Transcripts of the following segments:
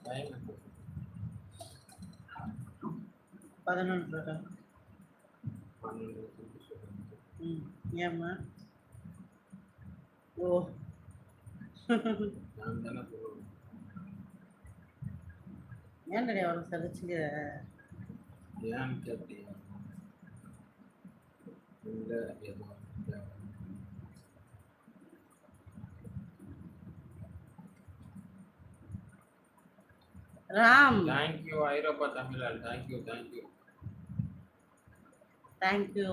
11. ஏம்மா? ஓ ஏன்டா அவ்வளோ சலிச்சுக்கிற? ஏன்னு கேட்டியா? இல்லை ராம், தேங்க்யூ ஐரோப்பா தமிழன், thank you thank you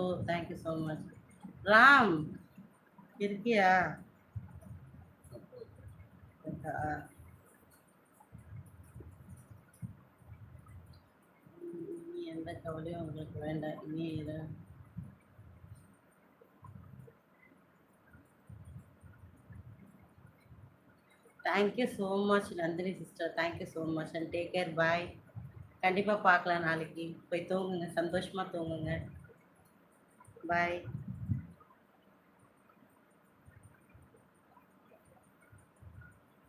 so much. Ram இருக்கியா? எந்த கவலையும் உங்களுக்கு வேண்டாம். இனி thank you so much Nandini sister, thank you so much and take care, bye. கண்டிப்பாக பார்க்கலாம் நாளைக்கு. போய் தூங்குங்க, சந்தோஷமாக தூங்குங்க. பாய்.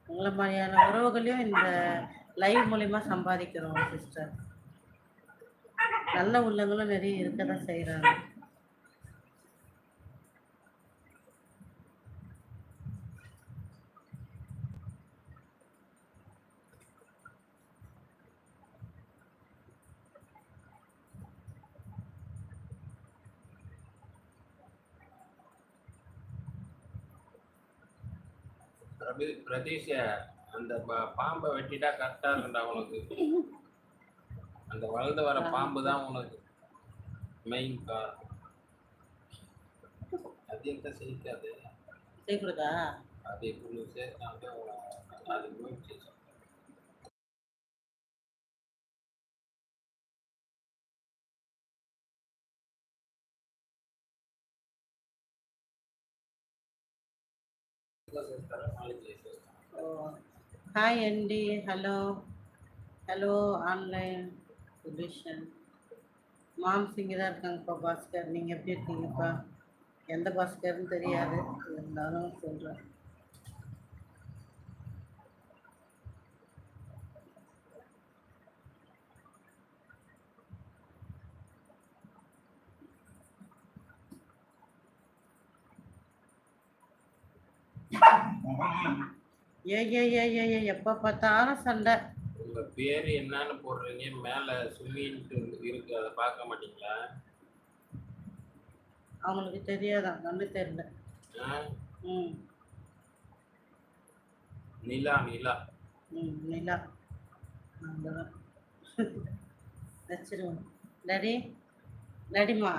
உங்களை மாதிரியான உறவுகளையும் இந்த லைவ் மூலிமா சம்பாதிக்கிறோம் சிஸ்டர். நல்ல உள்ளங்களும் நிறைய இருக்க தான் செய்கிறாங்க. பிரதீஷ, அந்த பாம்பை வெட்டிட்டா கரெக்டா இருக்குண்டா உனக்கு. அந்த வளர்ந்து வர பாம்பு தான் உனக்கு மெயின் காரணம். அதிகம் செய்யாது, செய்யக்கூடாதா? அதை சேர்த்தாங்க அது முயற்சி. ஹாய் அண்டி, ஹலோ ஆன்லைன் சொல்யூஷன். மாம்ஸ் இங்கே தான் இருக்காங்கப்பா. பாஸ்கர், நீங்கள் எப்படி இருக்கீங்கப்பா? எந்த பாஸ்கர்னு தெரியாது, இருந்தாலும் சொல்கிறேன். எப்ப பார்த்தாலும் சண்டை. உங்க பேரு என்னன்னு போடுறீங்க, மேல சுமின்ட்டு இருக்கு, அதை பார்க்க மாட்டீங்களா? அவங்களுக்கு தெரியாதான், கண்ணு தெரியல. நிலா நிலா வச்சிருவோம். டாடிமா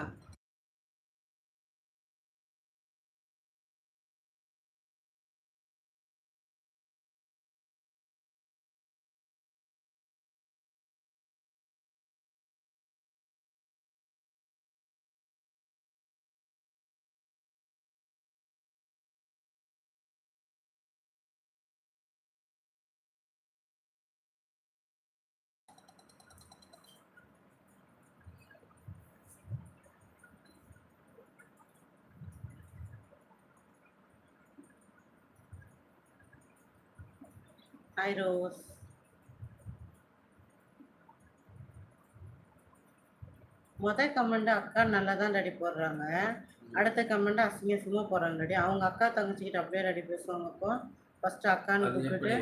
ஹாய் ரோஸ். முதல் கமெண்ட் அக்கா நல்லா தான் ரெடி போடுறாங்க, அடுத்த கமெண்ட் அசிங்கமாக போடுறாங்க ரெடி. அவங்க அக்கா தங்கச்சிக்கிட்ட அப்படியே ரெடி பேசுவாங்க. அப்போ ஃபர்ஸ்ட் அக்கான்னு கூப்பிட்டுட்டு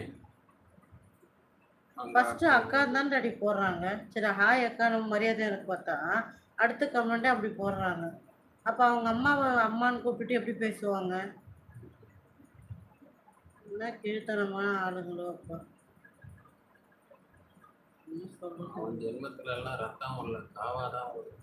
ஃபர்ஸ்ட் அக்கா தான் ரெடி போடுறாங்க. சரி ஹாய் அக்கான்னு மரியாதை எனக்கு பார்த்தா அடுத்த கமெண்ட்டே அப்படி போடுறாங்க. அப்போ அவங்க அம்மான்னு கூப்பிட்டு எப்படி பேசுவாங்க? என்ன கீழ்த்தனமான ஆளுங்களோ அப்பா. அவன் ஜென்மத்துல எல்லாம் ரத்தம் வரல, காவாதான் வரும்.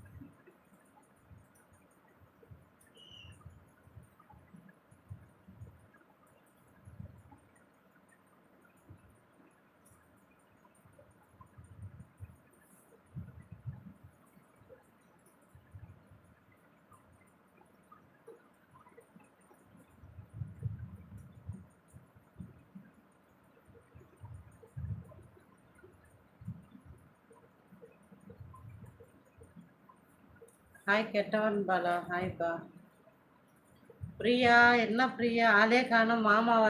ஹாய் கெட்டவன் பாலா, ஹாய்ப்பா. பிரியா, என்ன பிரியா ஆளே காணும். மாமா